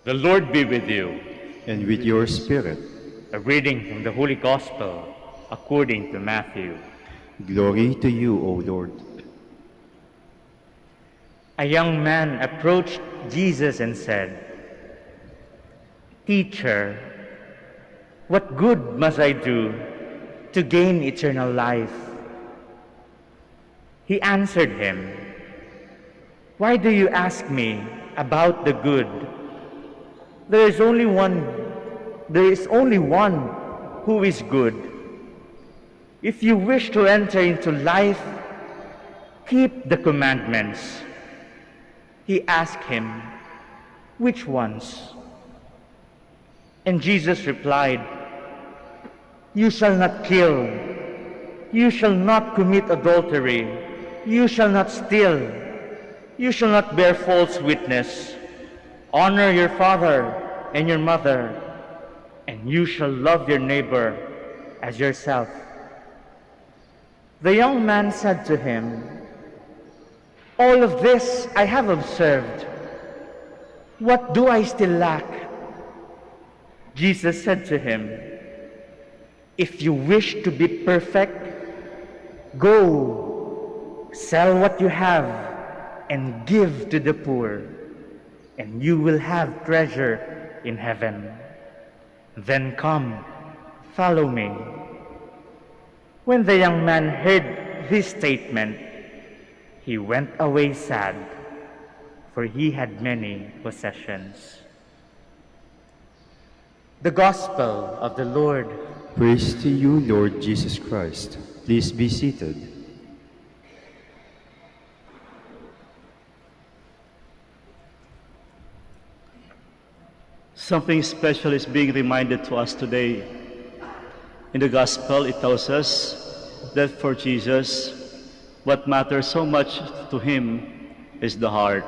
The Lord be with you. And with your spirit. A reading from the Holy Gospel according to Matthew. Glory to you, O Lord. A young man approached Jesus and said, "Teacher, what good must I do to gain eternal life?" He answered him, "Why do you ask me about the good? There is only one who is good. If you wish to enter into life, keep the commandments." He asked him, "Which ones?" And Jesus replied, "You shall not kill. You shall not commit adultery. You shall not steal. You shall not bear false witness. Honor your father and your mother, and you shall love your neighbor as yourself." The young man said to him, "All of this I have observed. What do I still lack?" Jesus said to him, "If you wish to be perfect, go, sell what you have and give to the poor, and you will have treasure in heaven. Then come, follow me." When the young man heard this statement, he went away sad, for he had many possessions. The Gospel of the Lord. Praise to you, Lord Jesus Christ. Please be seated. Something special is being reminded to us today. In the Gospel, it tells us that for Jesus, what matters so much to Him is the heart.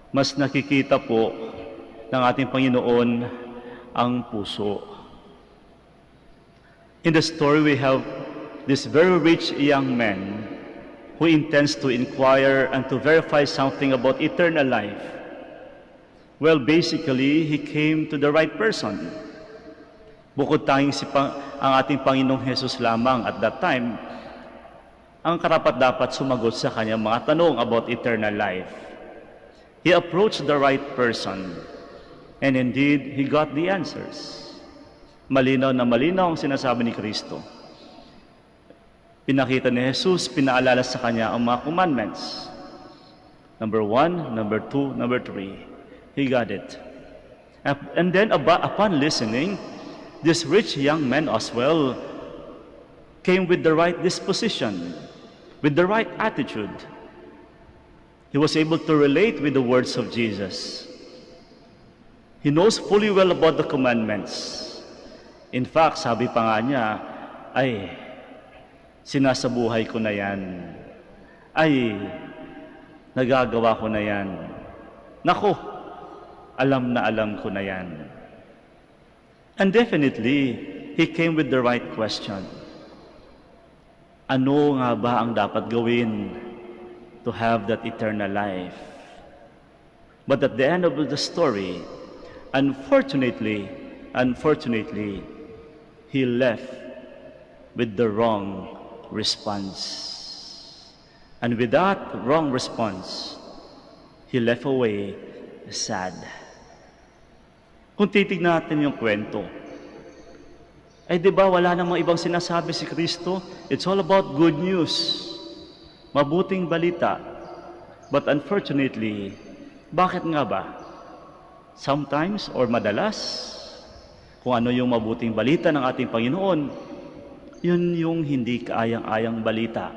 Mas nakikita po ng ating Panginoon ang puso. In the story, we have this very rich young man who intends to inquire and to verify something about eternal life. Well, basically, he came to the right person. Bukod tanging ang ating Panginoong Jesus lamang at that time, ang karapat-dapat sumagot sa kanyang mga tanong about eternal life. He approached the right person, and indeed, he got the answers. Malinaw na malinaw ang sinasabi ni Kristo. Pinakita ni Jesus, pinaalala sa kanya ang mga commandments. Number 1, number 2, number 3. He got it. And then upon listening, this rich young man as well came with the right disposition, with the right attitude. He was able to relate with the words of Jesus. He knows fully well about the commandments. In fact, sabi pa nga niya, ay, sinasabuhay ko na yan. Ay, nagagawa ko na yan. Naku, alam na alam ko na yan. And definitely, he came with the right question. Ano nga ba ang dapat gawin to have that eternal life? But at the end of the story, unfortunately, he left with the wrong response. And with that wrong response, he left away sad. Kung titignan natin yung kwento, ay di ba wala namang ibang sinasabi si Kristo? It's all about good news, mabuting balita. But unfortunately, bakit nga ba? Sometimes or madalas, kung ano yung mabuting balita ng ating Panginoon, yun yung hindi kaayang-ayang balita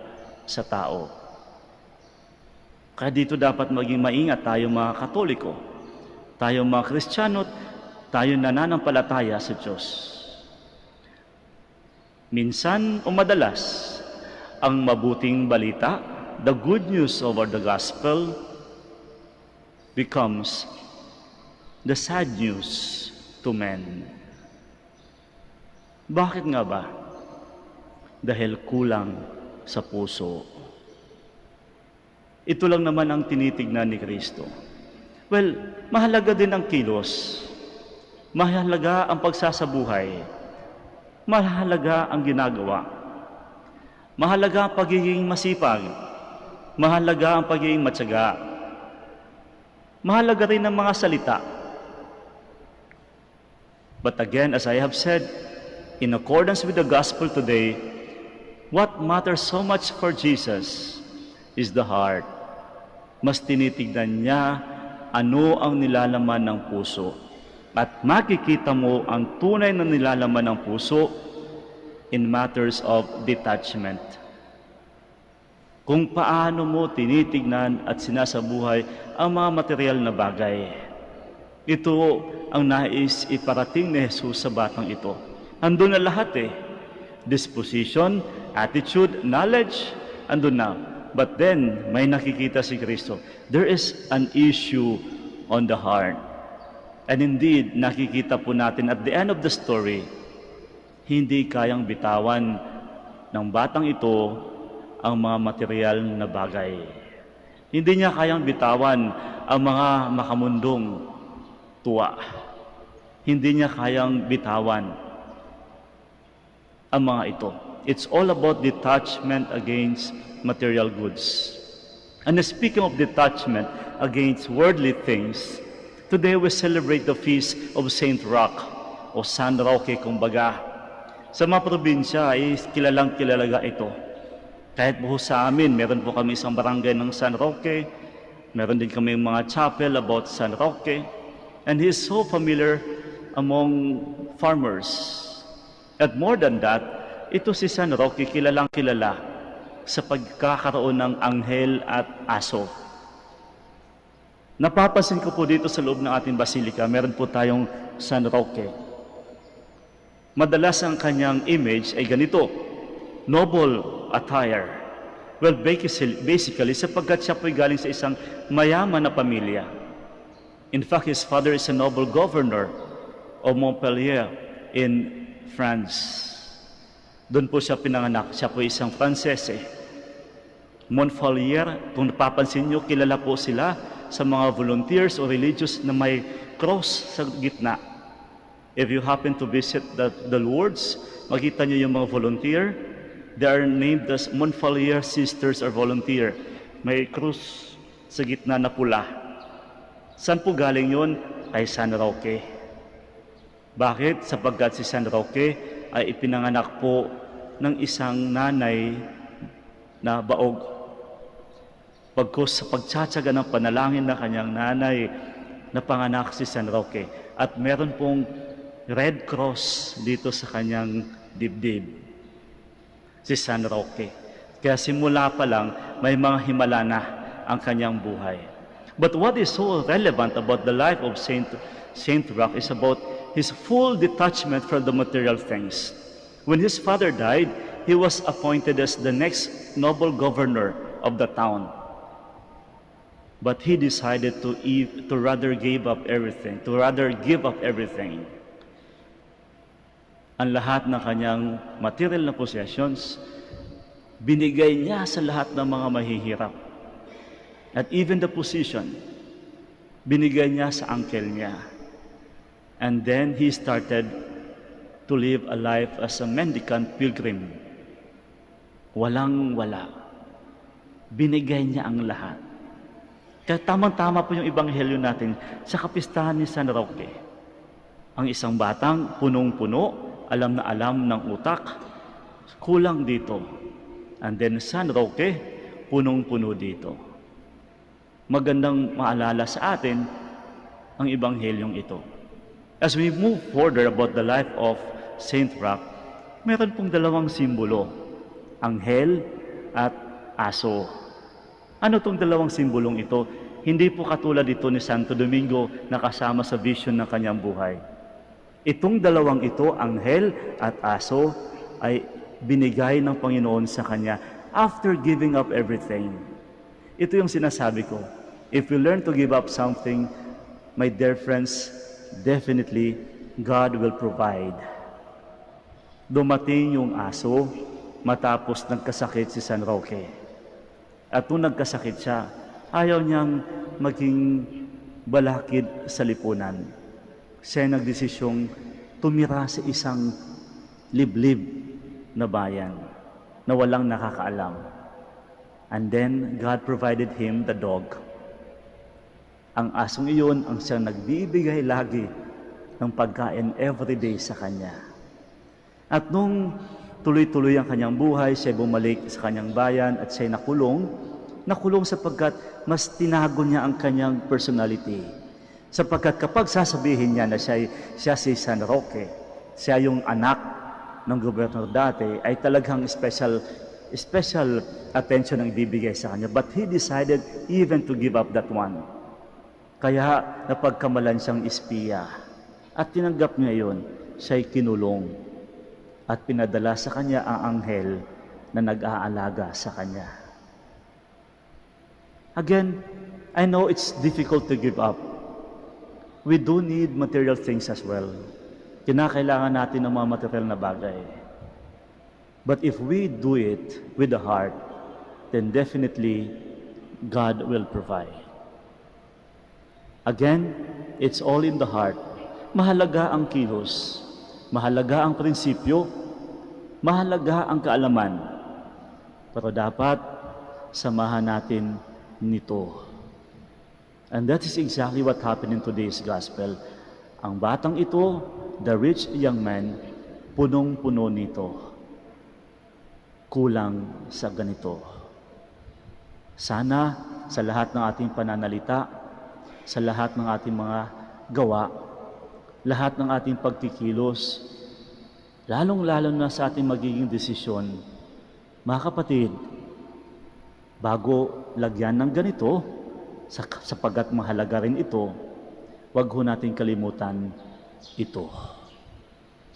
sa tao. Kaya dito dapat maging maingat tayo mga Katoliko, tayo mga Kristiyano, tayo nananampalataya sa Diyos. Minsan o madalas, ang mabuting balita, the good news over the gospel, becomes the sad news to men. Bakit nga ba? Dahil kulang sa puso. Ito lang naman ang tinitignan ni Kristo. Well, mahalaga din ang kilos. Mahalaga ang pagsasabuhay. Mahalaga ang ginagawa. Mahalaga ang pagiging masipag. Mahalaga ang pagiging matyaga. Mahalaga rin ang mga salita. But again, as I have said, in accordance with the gospel today, what matters so much for Jesus is the heart. Mas tinitignan niya ano ang nilalaman ng puso. At makikita mo ang tunay na nilalaman ng puso in matters of detachment. Kung paano mo tinitignan at sinasabuhay ang mga material na bagay. Ito ang nais iparating ni Jesus sa batang ito. Andun na lahat Disposition, attitude, knowledge, andun na. But then, may nakikita si Kristo. There is an issue on the heart. And indeed, nakikita po natin at the end of the story, hindi kayang bitawan ng batang ito ang mga material na bagay. Hindi niya kayang bitawan ang mga makamundong tuwa. Hindi niya kayang bitawan ang mga ito. It's all about detachment against material goods. And speaking of detachment against worldly things, today we celebrate the feast of Saint Roch o San Roque kumbaga. Sa mga probinsya ay kilalang kilalaga ito. Kahit po sa amin, meron po kami isang barangay ng San Roque, meron din kami mga chapel about San Roque, and he is so familiar among farmers. At more than that, ito si San Roque kilalang kilala sa pagkakaroon ng anghel at aso. Napapansin ko po dito sa loob ng ating basilika, meron po tayong San Roque. Madalas ang kanyang image ay ganito, noble attire. Well, basically, sapagkat siya po'y galing sa isang mayaman na pamilya. In fact, his father is a noble governor of Montpellier in France. Doon po siya pinanganak. Siya po isang Frances Montpellier, kung napapansin nyo, kilala po sila sa mga volunteers o religious na may cross sa gitna. If you happen to visit the Lourdes, makita nyo yung mga volunteer. They are named as Montpellier Sisters or Volunteer. May krus sa gitna na pula. Saan po galing yun? Kay San Roque. Bakit? Sapagkat si San Roque ay ipinanganak po ng isang nanay na baog. Pagkos sa pagtsatsaga ng panalangin na kanyang nanay, napanganak si San Roque. At meron pong Red Cross dito sa kanyang dibdib. Si San Roque. Kaya simula pa lang, may mga himala na ang kanyang buhay. But what is so relevant about the life of Saint Roch is about his full detachment from the material things. When his father died, he was appointed as the next noble governor of the town. But he decided to rather give up everything. Ang lahat ng kanyang material na possessions, binigay niya sa lahat ng mga mahihirap. At even the position, binigay niya sa uncle niya. And then he started to live a life as a mendicant pilgrim. Walang-wala. Binigay niya ang lahat. Kaya tamang-tama po yung ebanghelyo natin sa kapistahan ni San Roque. Ang isang batang punong-puno, alam na alam ng utak, kulang dito. And then San Roque, punong-puno dito. Magandang maalala sa atin ang ebanghelyong ito. As we move further about the life of Saint Roch, meron pong dalawang simbolo, anghel at aso. Ano tong dalawang simbolong ito? Hindi po katulad ito ni Santo Domingo na kasama sa vision ng kanyang buhay. Itong dalawang ito, anghel at aso, ay binigay ng Panginoon sa kanya after giving up everything. Ito yung sinasabi ko. If we learn to give up something, my dear friends, definitely God will provide. Dumating yung aso matapos nagkasakit si San Roque. At nung nagkasakit siya, ayaw niyang maging balakid sa lipunan. Siya ay nagdesisyong tumira sa isang liblib na bayan na walang nakakaalam. And then, God provided him the dog. Ang asong iyon ang siyang nagbibigay lagi ng pagkain everyday sa kanya. At nung tuloy-tuloy ang kanyang buhay, siya bumalik sa kanyang bayan at siya nakulong. Nakulong sapagkat mas tinago niya ang kanyang personality. Sapagkat kapag sasabihin niya na siya si San Roque, siya yung anak ng gobernador dati, ay talagang special attention ang ibibigay sa kanya. But he decided even to give up that one. Kaya napagkamalan siyang espiya. At tinanggap niya yun, siya'y kinulong. At pinadala sa kanya ang anghel na nag-aalaga sa kanya. Again, I know it's difficult to give up. We do need material things as well. Kinakailangan natin ng mga material na bagay. But if we do it with the heart, then definitely God will provide. Again, it's all in the heart. Mahalaga ang kilos, mahalaga ang prinsipyo, mahalaga ang kaalaman. Pero dapat samahan natin nito. And that is exactly what happened in today's gospel. Ang batang ito, the rich young man, punong-puno nito. Kulang sa ganito. Sana sa lahat ng ating pananalita, sa lahat ng ating mga gawa, lahat ng ating pagkikilos, lalong-lalo na sa ating magiging desisyon, mga kapatid, bago lagyan ng ganito, sapagat mahalaga rin ito, huwag ho natin kalimutan ito.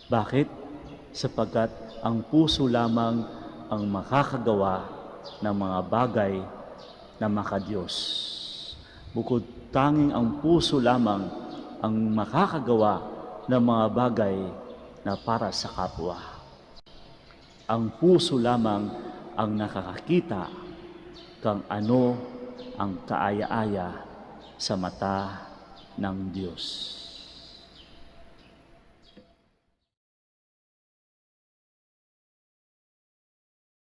Bakit? Sapagkat ang puso lamang ang makakagawa ng mga bagay na makadiyos. Bukod tanging ang puso lamang ang makakagawa ng mga bagay na para sa kapwa. Ang puso lamang ang nakakakita kung ano ang kaaya-aya sa mata ng Diyos.